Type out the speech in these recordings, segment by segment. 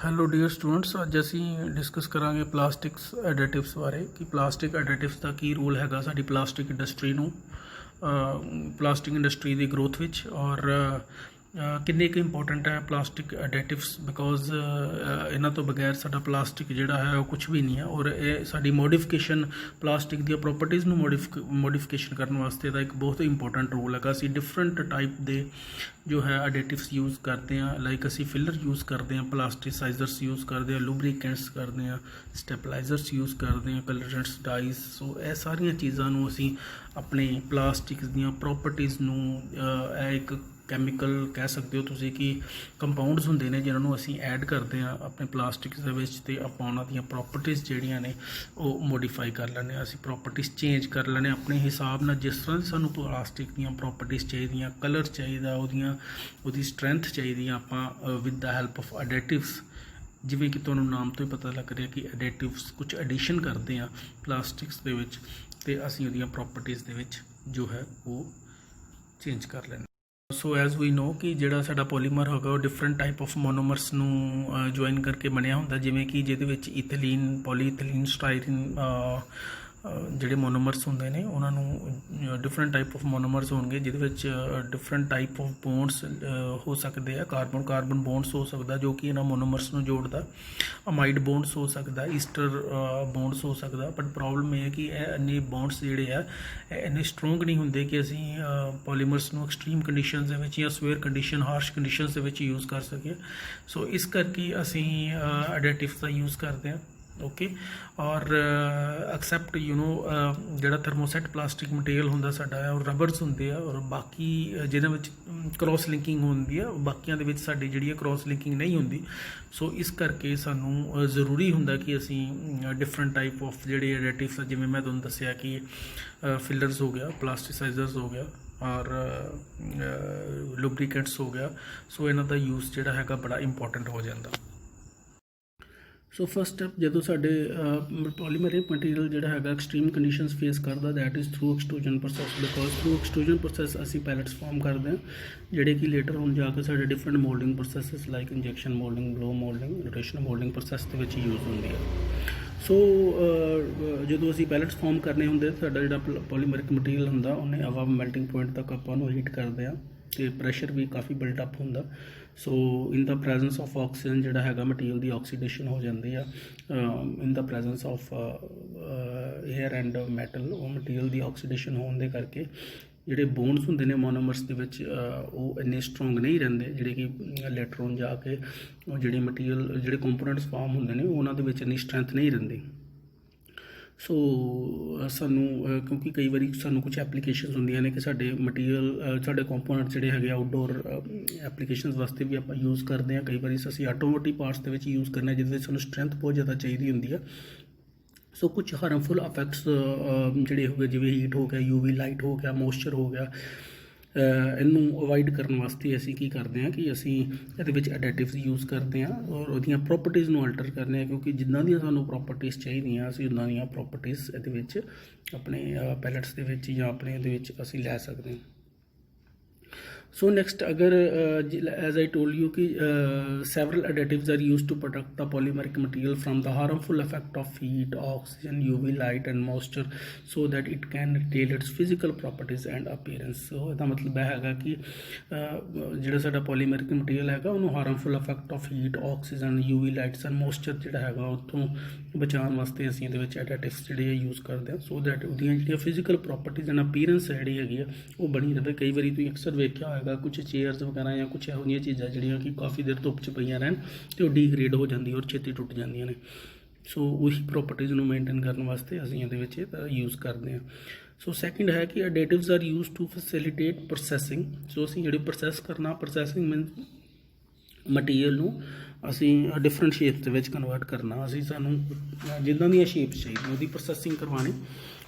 Hello dear students, ਅੱਜ ਅਸੀਂ discuss ਕਰਾਂਗੇ ਪਲਾਸਟਿਕਸ ਐਡਿਟਿਵਸ ਬਾਰੇ ਕਿ ਪਲਾਸਟਿਕ ਐਡਿਟਿਵਸ ਦਾ ਕੀ ਰੋਲ ਹੈਗਾ ਸਾਡੀ ਪਲਾਸਟਿਕ ਇੰਡਸਟਰੀ ਨੂੰ, ਪਲਾਸਟਿਕ ਇੰਡਸਟਰੀ ਦੀ ਗਰੋਥ ਵਿੱਚ, ਔਰ ਕਿੰਨੇ ਕੁ ਇੰਪੋਰਟੈਂਟ ਹੈ ਪਲਾਸਟਿਕ ਐਡਿਟਿਵਸ ਬਿਕੋਜ਼ ਇਹਨਾਂ ਤੋਂ ਬਗੈਰ ਸਾਡਾ ਪਲਾਸਟਿਕ ਜਿਹੜਾ ਹੈ ਉਹ ਕੁਛ ਵੀ ਨਹੀਂ ਹੈ। ਔਰ ਇਹ ਸਾਡੀ ਮੋਡੀਫਿਕੇਸ਼ਨ ਪਲਾਸਟਿਕ ਦੀਆਂ ਪ੍ਰੋਪਰਟੀਜ਼ ਨੂੰ ਮੋਡੀਫਿਕੇਸ਼ਨ ਕਰਨ ਵਾਸਤੇ ਦਾ ਇੱਕ ਬਹੁਤ ਇੰਪੋਰਟੈਂਟ ਰੋਲ ਹੈਗਾ। ਅਸੀਂ ਡਿਫਰੈਂਟ ਟਾਈਪ ਦੇ ਜੋ ਹੈ ਐਡਿਟਿਵਸ ਯੂਜ਼ ਕਰਦੇ ਹਾਂ, ਲਾਈਕ ਅਸੀਂ ਫਿਲਰ ਯੂਜ਼ ਕਰਦੇ ਹਾਂ, ਪਲਾਸਟਿਸਾਈਜ਼ਰਸ ਯੂਜ਼ ਕਰਦੇ ਹਾਂ, ਲੂਬਰੀਕੈਂਟਸ ਕਰਦੇ ਹਾਂ, ਸਟੈਪਲਾਈਜ਼ਰਸ ਯੂਜ਼ ਕਰਦੇ ਹਾਂ, ਕਲਰੈਂਟਸ, ਡਾਈਜ਼। ਸੋ ਇਹ ਸਾਰੀਆਂ ਚੀਜ਼ਾਂ ਨੂੰ ਅਸੀਂ ਆਪਣੇ ਪਲਾਸਟਿਕਸ ਦੀਆਂ ਪ੍ਰੋਪਰਟੀਜ਼ ਨੂੰ ਇਹ ਇੱਕ ਕੈਮੀਕਲ ਕਹਿ ਸਕਦੇ ਹੋ ਤੁਸੀਂ ਕਿ ਕੰਪਾਊਂਡਸ ਹੁੰਦੇ ਨੇ ਜਿਨ੍ਹਾਂ ਨੂੰ ਅਸੀਂ ਐਡ ਕਰਦੇ ਹਾਂ ਆਪਣੇ ਪਲਾਸਟਿਕਸ ਦੇ ਵਿੱਚ, ਅਤੇ ਆਪਾਂ ਉਹਨਾਂ ਦੀਆਂ ਪ੍ਰੋਪਰਟੀਜ਼ ਜਿਹੜੀਆਂ ਨੇ ਉਹ ਮੋਡੀਫਾਈ ਕਰ ਲੈਂਦੇ ਹਾਂ, ਅਸੀਂ ਪ੍ਰੋਪਰਟੀਜ਼ ਚੇਂਜ ਕਰ ਲੈਂਦੇ ਹਾਂ ਆਪਣੇ ਹਿਸਾਬ ਨਾਲ, ਜਿਸ ਤਰ੍ਹਾਂ ਦੀ ਸਾਨੂੰ ਪਲਾਸਟਿਕ ਦੀਆਂ ਪ੍ਰੋਪਰਟੀਜ਼ ਚਾਹੀਦੀਆਂ, ਕਲਰ ਚਾਹੀਦਾ, ਉਹਦੀ ਸਟਰੈਂਥ ਚਾਹੀਦੀ ਆ, ਆਪਾਂ ਵਿਦ ਦਾ ਹੈਲਪ ਆਫ ਐਡਿਟਿਵਸ, ਜਿਵੇਂ ਕਿ ਤੁਹਾਨੂੰ ਨਾਮ ਤੋਂ ਹੀ ਪਤਾ ਲੱਗ ਰਿਹਾ ਕਿ ਐਡਿਟਿਵਸ ਕੁਝ ਐਡੀਸ਼ਨ ਕਰਦੇ ਆ ਪਲਾਸਟਿਕਸ ਦੇ ਵਿੱਚ, ਅਤੇ ਅਸੀਂ ਉਹਦੀਆਂ ਪ੍ਰੋਪਰਟੀਜ਼ ਦੇ ਵਿੱਚ ਜੋ ਹੈ ਉਹ ਚੇਂਜ ਕਰ ਲੈਂਦੇ। ਸੋ ਐਜ਼ ਵੀ ਨੋ ਕਿ ਜਿਹੜਾ ਸਾਡਾ ਪੋਲੀਮਰ ਹੋਗਾ ਉਹ ਡਿਫਰੈਂਟ ਟਾਈਪ ਆਫ ਮੋਨੋਮਰਸ ਨੂੰ ਜੁਆਇਨ ਕਰਕੇ ਬਣਿਆ ਹੁੰਦਾ, ਜਿਵੇਂ ਕਿ ਜਿਹਦੇ ਵਿੱਚ ਇਥੀਲੀਨ, ਪੋਲੀਇਥੀਲੀਨ, ਸਟਾਈਰੀਨ ਜਿਹੜੇ ਮੋਨੋਮਰਸ ਹੁੰਦੇ ਨੇ ਉਹਨਾਂ ਨੂੰ ਡਿਫਰੈਂਟ ਟਾਈਪ ਆਫ ਮੋਨੋਮਰਸ ਹੋਣਗੇ, ਜਿਹਦੇ ਵਿੱਚ ਡਿਫਰੈਂਟ ਟਾਈਪ ਆਫ ਬੌਂਡਸ ਹੋ ਸਕਦੇ ਆ। ਕਾਰਬਨ ਬੌਂਡਸ ਹੋ ਸਕਦਾ ਜੋ ਕਿ ਇਹਨਾਂ ਮੋਨੋਮਰਸ ਨੂੰ ਜੋੜਦਾ, ਅਮਾਈਡ ਬੌਂਡਸ ਹੋ ਸਕਦਾ, ਈਸਟਰ ਬੌਂਡਸ ਹੋ ਸਕਦਾ। ਬਟ ਪ੍ਰੋਬਲਮ ਇਹ ਹੈ ਕਿ ਇਹ ਇੰਨੇ ਬੌਂਡਸ ਜਿਹੜੇ ਆ ਇਹ ਇੰਨੇ ਸਟਰੋਂਗ ਨਹੀਂ ਹੁੰਦੇ ਕਿ ਅਸੀਂ ਪੋਲੀਮਰਸ ਨੂੰ ਐਕਸਟਰੀਮ ਕੰਡੀਸ਼ਨਸ ਦੇ ਵਿੱਚ ਜਾਂ ਸਵੇਅਰ ਕੰਡੀਸ਼ਨ, ਹਾਰਸ਼ ਕੰਡੀਸ਼ਨਸ ਦੇ ਵਿੱਚ ਯੂਜ਼ ਕਰ ਸਕੀਏ। ਸੋ ਇਸ ਕਰਕੇ ਅਸੀਂ ਐਡਿਟਿਵਸ ਦਾ ਯੂਜ਼ ਕਰਦੇ ਹਾਂ। ਓਕੇ, ਔਰ ਐਕਸੈਪਟ ਜਿਹੜਾ ਥਰਮੋਸੈਟ ਪਲਾਸਟਿਕ ਮਟੀਰੀਅਲ ਹੁੰਦਾ ਸਾਡਾ, ਔਰ ਰਬਰਸ ਹੁੰਦੇ ਆ, ਔਰ ਬਾਕੀ ਜਿਹਨਾਂ ਵਿੱਚ ਕ੍ਰੋਸ ਲਿੰਕਿੰਗ ਹੁੰਦੀ ਆ, ਬਾਕੀਆਂ ਦੇ ਵਿੱਚ ਸਾਡੀ ਜਿਹੜੀ ਹੈ ਕ੍ਰੋਸ ਲਿੰਕਿੰਗ ਨਹੀਂ ਹੁੰਦੀ। ਸੋ ਇਸ ਕਰਕੇ ਸਾਨੂੰ ਜ਼ਰੂਰੀ ਹੁੰਦਾ ਕਿ ਅਸੀਂ ਡਿਫਰੈਂਟ ਟਾਈਪ ਆਫ ਜਿਹੜੇ ਐਡਿਟਿਵਸ, ਜਿਵੇਂ ਮੈਂ ਤੁਹਾਨੂੰ ਦੱਸਿਆ ਕਿ ਫਿਲਰਸ ਹੋ ਗਿਆ, ਪਲਾਸਟਿਸਾਈਜ਼ਰਸ ਹੋ ਗਿਆ, ਔਰ ਲੁਬਰੀਕੈਂਟਸ ਹੋ ਗਿਆ। ਸੋ ਇਹਨਾਂ ਦਾ ਯੂਜ਼ ਜਿਹੜਾ ਹੈਗਾ ਬੜਾ ਇੰਪੋਰਟੈਂਟ ਹੋ ਜਾਂਦਾ। ਸੋ ਫਸਟ ਸਟੈਪ, ਜਦੋਂ ਸਾਡੇ ਪੋਲੀਮਰਿਕ ਮਟੀਰੀਅਲ ਜਿਹੜਾ ਹੈਗਾ ਐਕਸਟਰੀਮ ਕੰਡੀਸ਼ਨਸ ਫੇਸ ਕਰਦਾ, that is through extrusion process, because through extrusion process ਅਸੀਂ ਪੈਲਟਸ ਫਾਰਮ ਕਰਦੇ ਹਾਂ, ਜਿਹੜੇ ਕਿ ਲੇਟਰ ਹੁਣ ਜਾ ਕੇ ਸਾਡੇ different moulding processes like injection moulding, blow moulding, rotational moulding process ਦੇ ਵਿੱਚ ਯੂਜ਼ ਹੁੰਦੀ ਹੈ। ਸੋ ਜਦੋਂ ਅਸੀਂ ਪੈਲਟਸ ਫਾਰਮ ਕਰਨੇ ਹੁੰਦੇ, ਸਾਡਾ ਜਿਹੜਾ ਪੋਲੀਮਰਿਕ ਮਟੀਰੀਅਲ ਹੁੰਦਾ ਉਹਨੇ ਹਵਾ ਮੈਲਟਿੰਗ ਪੁਆਇੰਟ ਤੱਕ ਆਪਾਂ ਉਹਨੂੰ ਹੀਟ ਕਰਦੇ ਹਾਂ, ਅਤੇ ਪ੍ਰੈਸ਼ਰ ਵੀ ਕਾਫੀ ਬਿਲਟਅਪ ਹੁੰਦਾ। So in the presence of oxygen ਜਿਹੜਾ ਹੈਗਾ ਮਟੀਰੀਅਲ ਦੀ ਆਕਸੀਡੇਸ਼ਨ ਹੋ ਜਾਂਦੀ ਆ, in the presence of air and metal, ਉਹ ਮਟੀਰੀਅਲ ਦੀ ਆਕਸੀਡੇਸ਼ਨ ਹੋਣ ਦੇ ਕਰਕੇ ਜਿਹੜੇ ਬੋਨਸ ਹੁੰਦੇ ਨੇ ਮੋਨੋਮਰਸ ਦੇ ਵਿੱਚ ਉਹ ਇੰਨੇ ਸਟਰੋਂਗ ਨਹੀਂ ਰਹਿੰਦੇ, ਜਿਹੜੇ ਕਿ ਲੈਟਰ ਔਨ ਜਾ ਕੇ ਉਹ ਜਿਹੜੇ ਮਟੀਰੀਅਲ, ਜਿਹੜੇ ਕੰਪੋਨੈਂਟਸ ਫਾਰਮ ਹੁੰਦੇ ਨੇ ਉਹਨਾਂ ਦੇ ਵਿੱਚ ਇੰਨੀ ਸਟਰੈਂਥ ਨਹੀਂ ਰਹਿੰਦੀ। ਸੋ ਸਾਨੂੰ ਕਿਉਂਕਿ ਕਈ ਵਾਰੀ ਸਾਨੂੰ ਕੁਝ ਐਪਲੀਕੇਸ਼ਨਸ ਹੁੰਦੀਆਂ ਨੇ ਕਿ ਸਾਡੇ ਮਟੀਰੀਅਲ, ਸਾਡੇ ਕੰਪੋਨੈਂਟ ਜਿਹੜੇ ਹੈਗੇ ਆਊਟਡੋਰ ਐਪਲੀਕੇਸ਼ਨਸ ਵਾਸਤੇ ਵੀ ਆਪਾਂ ਯੂਜ਼ ਕਰਦੇ ਹਾਂ। ਕਈ ਵਾਰੀ ਅਸੀਂ ਆਟੋਮੋਟਿਵ ਪਾਰਟਸ ਦੇ ਵਿੱਚ ਯੂਜ਼ ਕਰਨਾ, ਜਿਹਦੇ ਵਿੱਚ ਸਾਨੂੰ ਸਟਰੈਂਥ ਬਹੁਤ ਜ਼ਿਆਦਾ ਚਾਹੀਦੀ ਹੁੰਦੀ ਆ। ਸੋ ਕੁਝ ਹਾਰਮਫੁਲ ਇਫੈਕਟਸ ਜਿਹੜੇ ਹੋ ਗਏ, ਜਿਵੇਂ ਹੀਟ ਹੋ ਗਿਆ, UV ਲਾਈਟ ਹੋ ਗਿਆ, ਮੋਇਸਚਰ ਹੋ ਗਿਆ, ਇਹਨੂੰ ਅਵੋਇਡ ਕਰਨ ਵਾਸਤੇ ਅਸੀਂ ਕੀ ਕਰਦੇ ਹਾਂ ਕਿ ਅਸੀਂ ਇਹਦੇ ਵਿੱਚ ਐਡਿਟਿਵਸ ਯੂਜ਼ ਕਰਦੇ ਹਾਂ, ਔਰ ਉਹਦੀਆਂ ਪ੍ਰੋਪਰਟੀਜ਼ ਨੂੰ ਅਲਟਰ ਕਰਦੇ ਹਾਂ, ਕਿਉਂਕਿ ਜਿੱਦਾਂ ਦੀਆਂ ਸਾਨੂੰ ਪ੍ਰੋਪਰਟੀਜ਼ ਚਾਹੀਦੀਆਂ ਅਸੀਂ ਉੱਦਾਂ ਦੀਆਂ ਪ੍ਰੋਪਰਟੀਜ਼ ਇਹਦੇ ਵਿੱਚ ਆਪਣੇ ਪੈਲਟਸ ਦੇ ਵਿੱਚ ਜਾਂ ਆਪਣੇ ਇਹਦੇ ਵਿੱਚ ਅਸੀਂ ਲੈ ਸਕਦੇ ਹਾਂ। So next, अगर as I told you कि several additives are used to protect the polymeric material from the harmful effect of heat, oxygen, UV light and moisture, so that it can retain its physical properties and appearance. So ਇਹਦਾ ਮਤਲਬ ਇਹ ਹੈਗਾ ਕਿ ਜਿਹੜਾ ਸਾਡਾ ਪੋਲੀਮਰਿਕ material ਹੈਗਾ ਉਹਨੂੰ harmful effect of heat, oxygen, UV lights and moisture ਜਿਹੜਾ ਹੈਗਾ ਉੱਥੋਂ ਬਚਾਉਣ ਵਾਸਤੇ ਅਸੀਂ ਇਹਦੇ ਵਿੱਚ ਐਡਿਟਿਵਸ ਜਿਹੜੇ ਆ ਯੂਜ਼ ਕਰਦੇ ਹਾਂ, ਸੋ ਦੈਟ ਉਹਦੀਆਂ ਜਿਹੜੀਆਂ ਫਿਜ਼ੀਕਲ ਪ੍ਰੋਪਰਟੀਜ਼ ਐਂਡ ਅਪੀਅਰੈਂਸ ਜਿਹੜੀ ਹੈਗੀ ਆ ਉਹ ਬਣੀ ਰਹੇ। ਕਈ ਵਾਰੀ ਤੁਸੀਂ ਅਕਸਰ ਵੇਖਿਆ ਹੋਏਗਾ ਕੁਝ ਚੇਅਰਸ ਵਗੈਰਾ ਜਾਂ ਕੁਝ ਇਹੋ ਜਿਹੀਆਂ ਚੀਜ਼ਾਂ ਜਿਹੜੀਆਂ ਕਿ ਕਾਫੀ ਦੇਰ ਧੁੱਪ 'ਚ ਪਈਆਂ ਰਹਿਣ ਅਤੇ ਉਹ ਡੀਗਰੇਡ ਹੋ ਜਾਂਦੀ ਔਰ ਛੇਤੀ ਟੁੱਟ ਜਾਂਦੀਆਂ ਨੇ। ਸੋ ਉਹੀ ਪ੍ਰੋਪਰਟੀਜ਼ ਨੂੰ ਮੇਨਟੇਨ ਕਰਨ ਵਾਸਤੇ ਅਸੀਂ ਇਹਦੇ ਵਿੱਚ ਯੂਜ਼ ਕਰਦੇ ਹਾਂ। ਸੋ ਸੈਕਿੰਡ ਹੈ ਕਿ ਐਡਿਟਿਵਸ ਆਰ ਯੂਜ਼ ਟੂ ਫੈਸਿਲੀਟੇਟ ਪ੍ਰੋਸੈਸਿੰਗ। ਸੋ ਅਸੀਂ ਜਿਹੜੇ ਪ੍ਰੋਸੈਸ ਕਰਨਾ, ਪ੍ਰੋਸੈਸਿੰਗ ਮੀਨਸ ਮਟੀਰੀਅਲ ਨੂੰ ਅਸੀਂ ਡਿਫਰੈਂਟ ਸ਼ੇਪਸ ਦੇ ਵਿੱਚ ਕਨਵਰਟ ਕਰਨਾ, ਅਸੀਂ ਸਾਨੂੰ ਜਿੱਦਾਂ ਦੀਆਂ ਸ਼ੇਪਸ ਚਾਹੀਦੀਆਂ ਉਹਦੀ ਪ੍ਰੋਸੈਸਿੰਗ ਕਰਵਾਉਣੀ,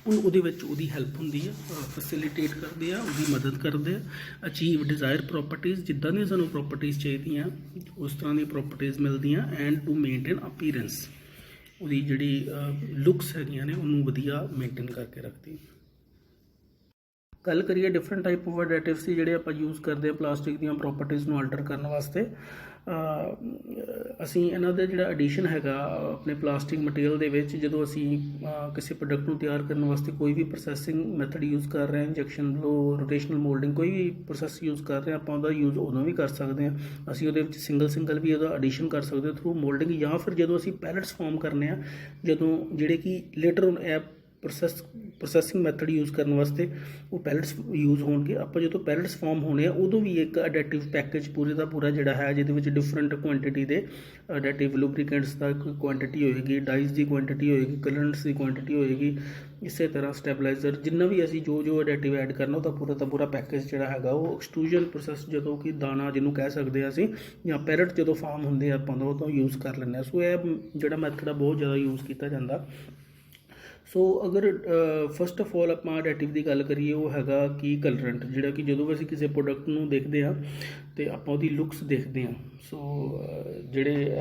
ਉਹਦੇ ਵਿੱਚ ਉਹਦੀ ਹੈਲਪ ਹੁੰਦੀ ਹੈ, ਫੈਸਿਲੀਟੇਟ ਕਰਦੇ ਆ, ਉਹਦੀ ਮਦਦ ਕਰਦੇ ਆ, ਅਚੀਵ ਡਿਜ਼ਾਇਰ ਪ੍ਰੋਪਰਟੀਜ਼, ਜਿੱਦਾਂ ਦੀਆਂ ਸਾਨੂੰ ਪ੍ਰੋਪਰਟੀਜ਼ ਚਾਹੀਦੀਆਂ ਉਸ ਤਰ੍ਹਾਂ ਦੀਆਂ ਪ੍ਰੋਪਰਟੀਜ਼ ਮਿਲਦੀਆਂ, ਐਂਡ ਟੂ ਮੇਨਟੇਨ ਅਪੀਅਰੈਂਸ, ਉਹਦੀ ਜਿਹੜੀ ਲੁੱਕਸ ਹੈਗੀਆਂ ਨੇ ਉਹਨੂੰ ਵਧੀਆ ਮੇਨਟੇਨ ਕਰਕੇ ਰੱਖਦੀ। ਗੱਲ ਕਰੀਏ ਡਿਫਰੈਂਟ ਟਾਈਪ ਆਫ ਐਡਿਟਿਵਸ ਦੀ ਜਿਹੜੇ ਆਪਾਂ ਯੂਜ਼ ਕਰਦੇ ਹਾਂ ਪਲਾਸਟਿਕ ਦੀਆਂ ਪ੍ਰੋਪਰਟੀਜ਼ ਨੂੰ ਅਲਟਰ ਕਰਨ ਵਾਸਤੇ, ਅਸੀਂ ਇਹਨਾਂ ਦਾ ਜਿਹੜਾ ਐਡੀਸ਼ਨ ਹੈਗਾ ਆਪਣੇ ਪਲਾਸਟਿਕ ਮਟੀਰੀਅਲ ਦੇ ਵਿੱਚ, ਜਦੋਂ ਅਸੀਂ ਕਿਸੇ ਪ੍ਰੋਡਕਟ ਨੂੰ ਤਿਆਰ ਕਰਨ ਵਾਸਤੇ ਕੋਈ ਵੀ ਪ੍ਰੋਸੈਸਿੰਗ ਮੈਥਡ ਯੂਜ਼ ਕਰ ਰਹੇ ਹਾਂ, ਇੰਜੈਕਸ਼ਨ ਬਲੋ, ਰੋਟੇਸ਼ਨਲ ਮੋਲਡਿੰਗ, ਕੋਈ ਵੀ ਪ੍ਰੋਸੈਸ ਯੂਜ਼ ਕਰ ਰਹੇ ਹਾਂ, ਆਪਾਂ ਉਹਦਾ ਯੂਜ਼ ਉਦੋਂ ਵੀ ਕਰ ਸਕਦੇ ਹਾਂ। ਅਸੀਂ ਉਹਦੇ ਵਿੱਚ ਸਿੰਗਲ ਵੀ ਉਹਦਾ ਐਡੀਸ਼ਨ ਕਰ ਸਕਦੇ ਹਾਂ ਥਰੂ ਮੋਲਡਿੰਗ, ਜਾਂ ਫਿਰ ਜਦੋਂ ਅਸੀਂ ਪੈਲਟਸ ਫਾਰਮ ਕਰਨੇ ਆ, ਜਦੋਂ ਜਿਹੜੇ ਕਿ later on app processing method use ਕਰਨ ਵਾਸਤੇ ਉਹ ਪੈਲਟਸ ਯੂਜ਼ ਹੋਣਗੇ। ਆਪਾਂ ਜਦੋਂ ਪੈਲਟਸ ਫਾਰਮ ਹੋਣੇ ਆ ਉਦੋਂ ਵੀ ਇੱਕ ਅਡੈਟਿਵ ਪੈਕੇਜ ਪੂਰੇ ਦਾ ਪੂਰਾ ਜਿਹੜਾ ਹੈ, ਜਿਹਦੇ ਵਿੱਚ ਡਿਫਰੈਂਟ ਕੁਆਂਟਿਟੀ ਦੇ ਅਡੈਟਿਵ ਲੂਬਰੀਕੈਂਟਸ ਦਾ ਕੁਆਂਟਿਟੀ ਹੋਏਗੀ, ਡਾਈਜ਼ ਦੀ ਕੁਆਂਟਿਟੀ ਹੋਏਗੀ, ਕਲਰੈਂਟਸ ਦੀ ਕੁਆਂਟਿਟੀ ਹੋਏਗੀ, ਇਸੇ ਤਰ੍ਹਾਂ ਸਟੈਬਲਾਈਜ਼ਰ, ਜਿੰਨਾ ਵੀ ਅਸੀਂ ਜੋ ਅਡੈਟਿਵ ਐਡ ਕਰਨਾ ਉਹਦਾ ਪੂਰਾ ਪੈਕੇਜ ਜਿਹੜਾ ਹੈਗਾ ਉਹ ਐਕਸਟਰੂਜਨ ਪ੍ਰੋਸੈਸ, ਜਦੋਂ ਕਿ ਦਾਣਾ ਜਿਹਨੂੰ ਕਹਿ ਸਕਦੇ ਹਾਂ ਅਸੀਂ, ਜਾਂ ਪੈਲਟ ਜਦੋਂ ਫਾਰਮ ਹੁੰਦੇ ਆ ਆਪਾਂ ਉਹ ਤੋਂ ਯੂਜ਼ ਕਰ ਲੈਂਦੇ ਹਾਂ। ਸੋ ਇਹ ਜਿਹੜਾ ਮੈਥਡ ਆ ਬਹੁਤ ਜ਼ਿਆਦਾ ਯੂਜ਼ ਕੀਤਾ ਜਾਂਦਾ। ਸੋ ਅਗਰ ਫਸਟ ਆਫ ਆਲ ਆਪਾਂ ਅਡੈਟਿਵ ਦੀ ਗੱਲ ਕਰੀਏ, ਉਹ ਹੈਗਾ ਕਿ ਕਲਰੈਂਟ, ਜਿਹੜਾ ਕਿ ਜਦੋਂ ਅਸੀਂ ਕਿਸੇ ਪ੍ਰੋਡਕਟ ਨੂੰ ਦੇਖਦੇ ਹਾਂ ਅਤੇ ਆਪਾਂ ਉਹਦੀ ਲੁੱਕਸ ਦੇਖਦੇ ਹਾਂ। ਸੋ ਜਿਹੜੇ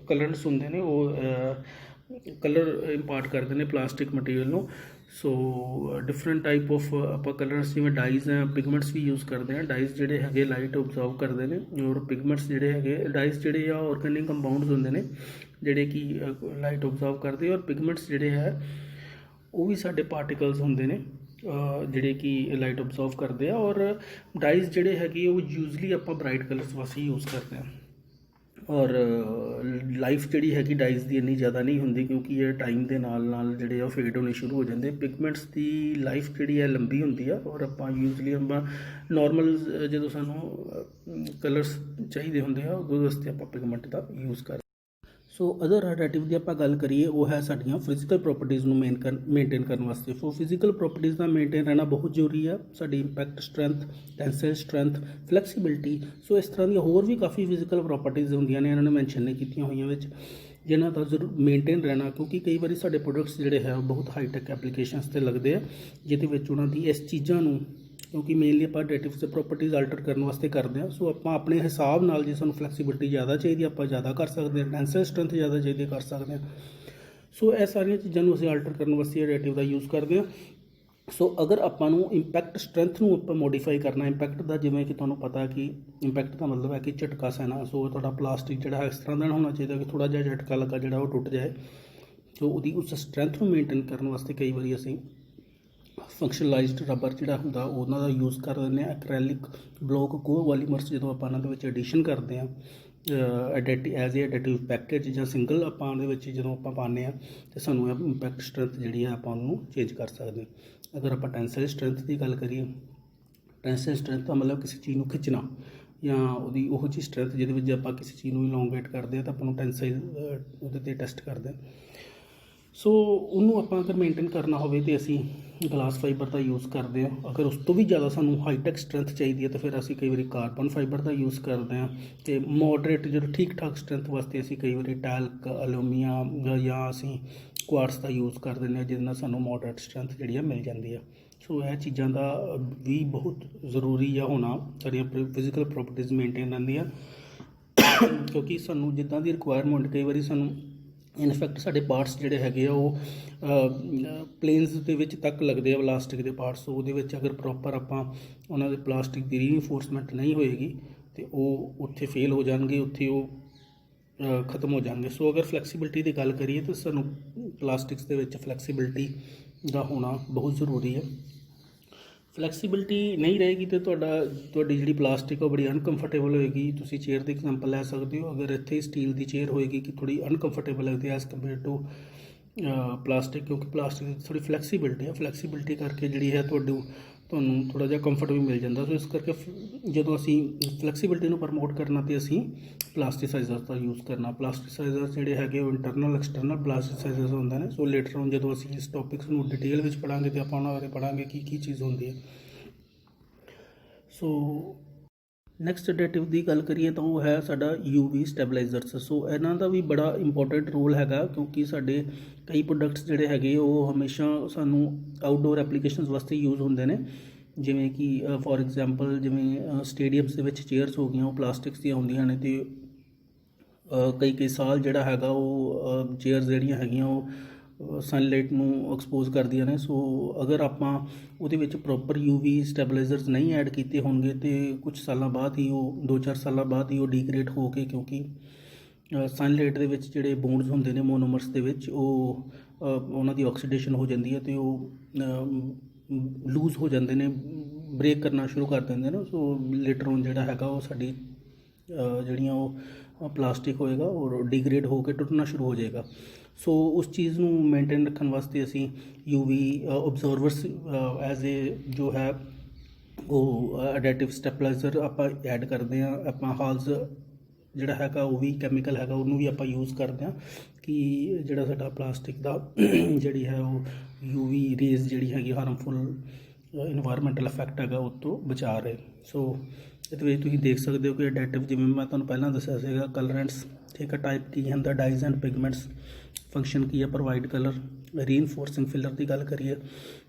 ਕਲਰੈਂਟਸ ਹੁੰਦੇ ਨੇ ਉਹ ਕਲਰ ਇੰਪਾਰਟ ਕਰਦੇ ਨੇ ਪਲਾਸਟਿਕ ਮਟੀਰੀਅਲ ਨੂੰ। ਸੋ ਡਿਫਰੈਂਟ ਟਾਈਪ ਆਫ ਆਪਾਂ ਕਲਰਸ, ਜਿਵੇਂ ਡਾਈਜ਼ ਹੈ, ਪਿਗਮੈਂਟਸ ਵੀ ਯੂਜ਼ ਕਰਦੇ ਹਾਂ। ਡਾਈਜ਼ ਜਿਹੜੇ ਹੈਗੇ ਲਾਈਟ ਓਬਜ਼ਰਵ ਕਰਦੇ ਨੇ, ਔਰ ਪਿਗਮੈਂਟਸ ਜਿਹੜੇ ਹੈਗੇ, ਡਾਈਜ਼ ਜਿਹੜੇ ਆ ਆਰਗੈਨਿਕ ਕੰਪਾਊਂਡਸ ਹੁੰਦੇ ਨੇ ਜਿਹੜੇ ਕਿ ਲਾਈਟ ਓਬਜ਼ਰਵ ਕਰਦੇ, ਔਰ ਪਿਗਮੈਂਟਸ ਜਿਹੜੇ ਹੈ ਉਹ ਵੀ ਸਾਡੇ ਪਾਰਟੀਕਲਸ ਹੁੰਦੇ ਨੇ ਜਿਹੜੇ ਕਿ ਲਾਈਟ ਓਬਜ਼ਰਵ ਕਰਦੇ ਆ। ਔਰ ਡਾਈਜ਼ ਜਿਹੜੇ ਹੈਗੇ ਉਹ ਯੂਜ਼ਲੀ ਆਪਾਂ ਬਰਾਈਟ ਕਲਰਸ ਵਾਸਤੇ ਯੂਜ਼ ਕਰਦੇ ਹਾਂ, ਔਰ ਲਾਈਫ ਜਿਹੜੀ ਹੈਗੀ ਡਾਈਜ਼ ਦੀ ਇੰਨੀ ਜ਼ਿਆਦਾ ਨਹੀਂ ਹੁੰਦੀ, ਕਿਉਂਕਿ ਇਹ ਟਾਈਮ ਦੇ ਨਾਲ ਜਿਹੜੇ ਆ ਫੇਡ ਹੋਣੇ ਸ਼ੁਰੂ ਹੋ ਜਾਂਦੇ। ਪਿਗਮੈਂਟਸ ਦੀ ਲਾਈਫ ਜਿਹੜੀ ਹੈ ਲੰਬੀ ਹੁੰਦੀ ਆ, ਔਰ ਆਪਾਂ ਯੂਜ਼ਲੀ ਆਪਾਂ ਨੋਰਮਲ ਜਦੋਂ ਸਾਨੂੰ ਕਲਰਸ ਚਾਹੀਦੇ ਹੁੰਦੇ ਆ ਉਹਦੇ ਵਾਸਤੇ ਆਪਾਂ ਪਿਗਮੈਂਟ ਦਾ ਯੂਜ਼ ਕਰਦੇ। ਸੋ ਅਦਰ ਅਡੈਟਿਵ ਦੀ ਆਪਾਂ ਗੱਲ ਕਰੀਏ, ਉਹ ਹੈ ਸਾਡੀਆਂ ਫਿਜ਼ੀਕਲ ਪ੍ਰੋਪਰਟੀਜ਼ ਨੂੰ ਮੇਨਟੇਨ ਕਰਨ ਵਾਸਤੇ। ਸੋ ਫਿਜ਼ੀਕਲ ਪ੍ਰੋਪਰਟੀਜ਼ ਦਾ ਮੇਨਟੇਨ ਰਹਿਣਾ ਬਹੁਤ ਜ਼ਰੂਰੀ ਆ। ਸਾਡੀ ਇੰਪੈਕਟ ਸਟਰੈਂਥ, ਟੈਂਸਾਈਲ ਸਟਰੈਂਥ, ਫਲੈਕਸੀਬਿਲਿਟੀ, ਸੋ ਇਸ ਤਰ੍ਹਾਂ ਦੀਆਂ ਹੋਰ ਵੀ ਕਾਫੀ ਫਿਜ਼ੀਕਲ ਪ੍ਰੋਪਰਟੀਜ਼ ਹੁੰਦੀਆਂ ਨੇ, ਇਹਨਾਂ ਨੇ ਮੈਂਸ਼ਨ ਨਹੀਂ ਕੀਤੀਆਂ ਹੋਈਆਂ ਵਿੱਚ, ਜਿਨ੍ਹਾਂ ਦਾ ਜ਼ਰੂਰ ਮੇਨਟੇਨ ਰਹਿਣਾ, ਕਿਉਂਕਿ ਕਈ ਵਾਰੀ ਸਾਡੇ ਪ੍ਰੋਡਕਟਸ ਜਿਹੜੇ ਹੈ ਉਹ ਬਹੁਤ ਹਾਈਟੈਕ ਐਪਲੀਕੇਸ਼ਨਸ 'ਤੇ ਲੱਗਦੇ ਆ, ਜਿਹਦੇ ਵਿੱਚ ਉਹਨਾਂ ਦੀ ਇਸ ਚੀਜ਼ਾਂ ਨੂੰ, ਕਿਉਂਕਿ ਮੇਨਲੀ ਆਪਾਂ ਅਡੈਟਿਵਸ ਦੇ ਪ੍ਰੋਪਰਟੀਜ਼ ਆਲਟਰ ਕਰਨ ਵਾਸਤੇ ਕਰਦੇ ਹਾਂ। ਸੋ ਆਪਾਂ ਆਪਣੇ ਹਿਸਾਬ ਨਾਲ, ਜੇ ਸਾਨੂੰ ਫਲੈਕਸੀਬਿਲਿਟੀ ਜ਼ਿਆਦਾ ਚਾਹੀਦੀ ਆਪਾਂ ਜ਼ਿਆਦਾ ਕਰ ਸਕਦੇ ਹਾਂ, ਟੈਂਸਾਈਲ ਸਟਰੈਂਥ ਜ਼ਿਆਦਾ ਚਾਹੀਦੀ ਕਰ ਸਕਦੇ ਹਾਂ। ਸੋ ਇਹ ਸਾਰੀਆਂ ਚੀਜ਼ਾਂ ਨੂੰ ਅਸੀਂ ਆਲਟਰ ਕਰਨ ਵਾਸਤੇ ਅਡੈਟਿਵ ਦਾ ਯੂਜ਼ ਕਰਦੇ ਹਾਂ। ਸੋ ਅਗਰ ਆਪਾਂ ਨੂੰ ਇੰਪੈਕਟ ਸਟਰੈਂਥ ਨੂੰ ਆਪਾਂ ਮੋਡੀਫਾਈ ਕਰਨਾ, ਇੰਪੈਕਟ ਦਾ, ਜਿਵੇਂ ਕਿ ਤੁਹਾਨੂੰ ਪਤਾ ਕਿ ਇੰਪੈਕਟ ਦਾ ਮਤਲਬ ਹੈ ਕਿ ਝਟਕਾ ਸਹਿਣਾ। ਸੋ ਤੁਹਾਡਾ ਪਲਾਸਟਿਕ ਜਿਹੜਾ ਹੈ ਇਸ ਤਰ੍ਹਾਂ ਦਾ ਹੋਣਾ ਚਾਹੀਦਾ ਕਿ ਥੋੜ੍ਹਾ ਜਿਹਾ ਝਟਕਾ ਲੱਗਾ ਜਿਹੜਾ ਉਹ ਟੁੱਟ ਜਾਏ। ਸੋ ਉਹਦੀ ਉਸ ਸਟਰੈਂਥ ਨੂੰ ਮੇਨਟੇਨ ਕਰਨ ਵਾਸਤੇ ਕਈ ਵਾਰੀ ਅਸੀਂ ਫੰਕਸ਼ਨਲਾਈਜ਼ਡ ਰਬਰ ਜਿਹੜਾ ਹੁੰਦਾ ਉਹਨਾਂ ਦਾ ਯੂਜ਼ ਕਰ ਦਿੰਦੇ ਹਾਂ। ਐਕਰੈਲਿਕ ਬਲੋਕ ਕੋਪੋਲੀਮਰਸ ਜਦੋਂ ਆਪਾਂ ਇਹਨਾਂ ਦੇ ਵਿੱਚ ਐਡੀਸ਼ਨ ਕਰਦੇ ਹਾਂ ਐਜ਼ ਏ ਅਡੈਟਿਵ ਪੈਕੇਜ ਜਾਂ ਸਿੰਗਲ, ਆਪਾਂ ਉਹਦੇ ਵਿੱਚ ਜਦੋਂ ਆਪਾਂ ਪਾਉਂਦੇ ਹਾਂ ਅਤੇ ਸਾਨੂੰ ਇਹ ਇੰਪੈਕਟ ਸਟਰੈਂਥ ਜਿਹੜੀ ਹੈ ਆਪਾਂ ਉਹਨੂੰ ਚੇਂਜ ਕਰ ਸਕਦੇ ਹਾਂ। ਅਗਰ ਆਪਾਂ ਟੈਂਸਾਈਲ ਸਟਰੈਂਥ ਦੀ ਗੱਲ ਕਰੀਏ, ਟੈਂਸਾਈਲ ਸਟਰੈਂਥ ਦਾ ਮਤਲਬ ਕਿਸੇ ਚੀਜ਼ ਨੂੰ ਖਿੱਚਣਾ, ਜਾਂ ਉਹਦੀ ਉਹੋ ਜਿਹੀ ਸਟਰੈਂਥ ਜਿਹਦੇ ਵਿੱਚ ਆਪਾਂ ਕਿਸੇ ਚੀਜ਼ ਨੂੰ ਇਲੋਂਗੇਟ ਕਰਦੇ ਹਾਂ ਤਾਂ ਆਪਾਂ ਨੂੰ ਟੈਂਸਾਈਲ ਉਹਦੇ 'ਤੇ ਟੈਸਟ ਕਰਦੇ ਹਾਂ। ਸੋ ਉਹਨੂੰ ਆਪਾਂ ਅਗਰ ਮੇਨਟੇਨ ਕਰਨਾ ਹੋਵੇ ਤਾਂ ਅਸੀਂ ਗਲਾਸ ਫਾਈਬਰ ਦਾ ਯੂਜ਼ ਕਰਦੇ ਹਾਂ। ਅਗਰ ਉਸ ਤੋਂ ਵੀ ਜ਼ਿਆਦਾ ਸਾਨੂੰ ਹਾਈਟੈਕ ਸਟਰੈਂਥ ਚਾਹੀਦੀ ਹੈ ਤਾਂ ਫਿਰ ਅਸੀਂ ਕਈ ਵਾਰੀ ਕਾਰਬਨ ਫਾਈਬਰ ਦਾ ਯੂਜ਼ ਕਰਦੇ ਹਾਂ, ਅਤੇ ਮੋਡਰੇਟ ਜਦੋਂ ਠੀਕ ਠਾਕ ਸਟਰੈਂਥ ਵਾਸਤੇ ਅਸੀਂ ਕਈ ਵਾਰੀ ਟੈਲਕ, ਅਲੂਮੀਨੀਅਮ ਜਾਂ ਅਸੀਂ ਕੁਆਰਟਸ ਦਾ ਯੂਜ਼ ਕਰ ਦਿੰਦੇ ਹਾਂ, ਜਿਹਦੇ ਨਾਲ ਸਾਨੂੰ ਮੋਡਰੇਟ ਸਟਰੈਂਥ ਜਿਹੜੀ ਆ ਮਿਲ ਜਾਂਦੀ ਆ। ਸੋ ਇਹ ਚੀਜ਼ਾਂ ਦਾ ਵੀ ਬਹੁਤ ਜ਼ਰੂਰੀ ਆ ਹੋਣਾ, ਸਾਡੀਆਂ ਫਿਜ਼ੀਕਲ ਪ੍ਰੋਪਰਟੀਜ਼ ਮੇਨਟੇਨ ਰਹਿੰਦੀਆਂ, ਕਿਉਂਕਿ ਸਾਨੂੰ ਜਿੱਦਾਂ ਦੀ ਰਿਕੁਆਇਰਮੈਂਟ, ਕਈ ਵਾਰੀ ਸਾਨੂੰ ਇਨਫੈਕਟ ਸਾਡੇ ਪਾਰਟਸ ਜਿਹੜੇ ਹੈਗੇ ਆ ਉਹ ਪਲੇਨਸ ਦੇ ਵਿੱਚ ਤੱਕ ਲੱਗਦੇ ਆ, ਪਲਾਸਟਿਕ ਦੇ ਪਾਰਟਸ। ਉਹਦੇ ਵਿੱਚ ਅਗਰ ਪ੍ਰੋਪਰ ਆਪਾਂ ਉਹਨਾਂ ਦੇ ਪਲਾਸਟਿਕ ਦੀ ਰੀਇਨਫੋਰਸਮੈਂਟ ਨਹੀਂ ਹੋਏਗੀ ਅਤੇ ਉਹ ਉੱਥੇ ਫੇਲ ਹੋ ਜਾਣਗੇ, ਉੱਥੇ ਉਹ ਖ਼ਤਮ ਹੋ ਜਾਣਗੇ। ਸੋ ਅਗਰ ਫਲੈਕਸੀਬਿਲਿਟੀ ਦੀ ਗੱਲ ਕਰੀਏ ਤਾਂ ਸਾਨੂੰ ਪਲਾਸਟਿਕਸ ਦੇ ਵਿੱਚ ਫਲੈਕਸੀਬਿਲਿਟੀ ਦਾ ਹੋਣਾ ਬਹੁਤ ਜ਼ਰੂਰੀ ਹੈ। ਫਲੈਕਸੀਬਿਲਿਟੀ ਨਹੀਂ ਰਹੇਗੀ ਤਾਂ ਤੁਹਾਡੀ ਜਿਹੜੀ ਪਲਾਸਟਿਕ ਉਹ ਬੜੀ ਅਨਕੰਫਰਟੇਬਲ ਹੋਏਗੀ। ਤੁਸੀਂ ਚੇਅਰ ਦੀ ਐਗਜ਼ਾਮਪਲ ਲੈ ਸਕਦੇ ਹੋ, ਅਗਰ ਇੱਥੇ ਸਟੀਲ ਦੀ ਚੇਅਰ ਹੋਏਗੀ ਕਿ ਥੋੜ੍ਹੀ ਅਨਕੰਫਰਟੇਬਲ ਲੱਗਦੀ ਐਜ਼ ਕੰਪੇਅਰ ਟੂ ਪਲਾਸਟਿਕ, ਕਿਉਂਕਿ ਪਲਾਸਟਿਕ ਦੀ ਥੋੜ੍ਹੀ ਫਲੈਕਸੀਬਿਲਿਟੀ ਹੈ, ਫਲੈਕਸੀਬਿਲਿਟੀ ਕਰਕੇ ਜਿਹੜੀ ਹੈ ਤੁਹਾਨੂੰ ਥੋੜ੍ਹਾ ਜਿਹਾ ਕੰਫਰਟ ਵੀ ਮਿਲ ਜਾਂਦਾ। ਸੋ ਇਸ ਕਰਕੇ ਜਦੋਂ ਅਸੀਂ ਫਲੈਕਸੀਬਿਲਿਟੀ ਨੂੰ ਪ੍ਰਮੋਟ ਕਰਨਾ ਤਾਂ ਅਸੀਂ ਪਲਾਸਟੀਸਾਈਜ਼ਰ ਦਾ ਯੂਜ਼ ਕਰਨਾ। ਪਲਾਸਟੀਸਾਈਜ਼ਰ ਜਿਹੜੇ ਹੈਗੇ ਉਹ ਇੰਟਰਨਲ ਐਕਸਟਰਨਲ ਪਲਾਸਟੀਸਾਈਜ਼ਰ ਹੁੰਦੇ ਨੇ। ਸੋ ਲੇਟਰ ਔਨ ਜਦੋਂ ਅਸੀਂ ਇਸ ਟੌਪਿਕਸ ਨੂੰ ਡਿਟੇਲ ਵਿੱਚ ਪੜ੍ਹਾਂਗੇ ਤਾਂ ਆਪਾਂ ਉਹਨਾਂ ਬਾਰੇ ਪੜ੍ਹਾਂਗੇ ਕੀ ਚੀਜ਼ ਹੁੰਦੀ ਹੈ। ਸੋ ਨੈਕਸਟ ਅਡੈਟਿਵ ਦੀ ਗੱਲ ਕਰੀਏ ਤਾਂ ਉਹ ਹੈ ਸਾਡਾ UV ਸਟੈਬਲਾਈਜ਼ਰਸ। ਸੋ ਇਹਨਾਂ ਦਾ ਵੀ ਬੜਾ ਇੰਪੋਰਟੈਂਟ ਰੋਲ ਹੈਗਾ, ਕਿਉਂਕਿ ਸਾਡੇ ਕਈ ਪ੍ਰੋਡਕਟਸ ਜਿਹੜੇ ਹੈਗੇ ਉਹ ਹਮੇਸ਼ਾ ਸਾਨੂੰ ਆਊਟਡੋਰ ਐਪਲੀਕੇਸ਼ਨਸ ਵਾਸਤੇ ਯੂਜ਼ ਹੁੰਦੇ ਨੇ, ਜਿਵੇਂ ਕਿ ਫੋਰ ਐਗਜ਼ਾਮਪਲ ਜਿਵੇਂ ਸਟੇਡੀਅਮਸ ਦੇ ਵਿੱਚ ਚੇਅਰਸ ਹੋ ਗਈਆਂ, ਉਹ ਪਲਾਸਟਿਕਸ ਦੀਆਂ ਹੁੰਦੀਆਂ ਨੇ, ਅਤੇ ਕਈ ਸਾਲ ਜਿਹੜਾ ਹੈਗਾ ਉਹ ਚੇਅਰਸ ਜਿਹੜੀਆਂ ਹੈਗੀਆਂ ਉਹ ਸਨਲਾਈਟ ਨੂੰ ਐਕਸਪੋਜ਼ ਕਰਦੀਆਂ ਨੇ। ਸੋ ਅਗਰ ਆਪਾਂ ਉਹਦੇ ਵਿੱਚ ਪ੍ਰੋਪਰ UV ਸਟੈਬਲਾਈਜ਼ਰਸ ਨਹੀਂ ਐਡ ਕੀਤੇ ਹੋਣਗੇ ਤੇ ਕੁਝ ਸਾਲਾਂ ਬਾਅਦ ਹੀ ਉਹ 2-4 ਸਾਲਾਂ ਬਾਅਦ ਹੀ ਉਹ ਡੀਗ੍ਰੇਡ ਹੋ ਕੇ, ਕਿਉਂਕਿ ਸਨਲਾਈਟ ਦੇ ਵਿੱਚ ਜਿਹੜੇ ਬੌਂਡਸ ਹੁੰਦੇ ਨੇ ਮੋਨੋਮਰਸ ਦੇ ਵਿੱਚ ਉਹ ਉਹਨਾਂ ਦੀ ਆਕਸੀਡੇਸ਼ਨ ਹੋ ਜਾਂਦੀ ਹੈ ਤੇ ਉਹ ਲੂਜ਼ ਹੋ ਜਾਂਦੇ ਨੇ, ਬ੍ਰੇਕ ਕਰਨਾ ਸ਼ੁਰੂ ਕਰ ਦਿੰਦੇ ਨੇ। ਸੋ ਲੇਟਰ ਔਨ ਜਿਹੜਾ ਹੈਗਾ ਉਹ ਸਾਡੀ ਜਿਹੜੀਆਂ ਉਹ ਪਲਾਸਟਿਕ ਹੋਏਗਾ ਔਰ ਡੀਗ੍ਰੇਡ ਹੋ ਕੇ ਟੁੱਟਣਾ ਸ਼ੁਰੂ ਹੋ ਜਾਏਗਾ। ਸੋ ਉਸ ਚੀਜ਼ ਨੂੰ ਮੇਨਟੇਨ ਰੱਖਣ ਵਾਸਤੇ ਅਸੀਂ UV ਓਬਜ਼ਰਵਰਸ ਐਜ਼ ਏ ਜੋ ਹੈ ਉਹ ਅਡੈਟਿਵ ਸਟੈਬਲਾਈਜ਼ਰ ਆਪਾਂ ਐਡ ਕਰਦੇ ਹਾਂ। ਆਪਾਂ ਹਾਲਸ ਜਿਹੜਾ ਹੈਗਾ ਉਹ ਵੀ ਕੈਮੀਕਲ ਹੈਗਾ ਉਹਨੂੰ ਵੀ ਆਪਾਂ ਯੂਜ਼ ਕਰਦੇ ਹਾਂ ਕਿ ਜਿਹੜਾ ਸਾਡਾ ਪਲਾਸਟਿਕ ਦਾ ਜਿਹੜੀ ਹੈ ਉਹ UV ਰੇਜ਼ ਜਿਹੜੀ ਹੈਗੀ ਹਾਰਮਫੁਲ ਇਨਵਾਇਰਮੈਂਟਲ ਇਫੈਕਟ ਹੈਗਾ ਉਹ ਤੋਂ ਬਚਾ ਰਹੇ। ਸੋ ਇਹਦੇ ਵਿੱਚ ਤੁਸੀਂ ਦੇਖ ਸਕਦੇ ਹੋ ਕਿ ਅਡੈਟਿਵ, ਜਿਵੇਂ ਮੈਂ ਤੁਹਾਨੂੰ ਪਹਿਲਾਂ ਦੱਸਿਆ ਸੀਗਾ, ਕਲਰੈਂਟਸ, ਠੀਕ ਹੈ, ਟਾਈਪ ਕੀ ਹੁੰਦਾ, ਡਾਈਜ਼ ਐਂਡ ਪਿਗਮੈਂਟਸ, ਫੰਕਸ਼ਨ ਕੀ ਹੈ, ਪ੍ਰੋਵਾਈਡ ਕਲਰ, ਰੀਇਨਫੋਰਸਿੰਗ ਫਿਲਰ ਦੀ ਗੱਲ ਕਰੀਏ,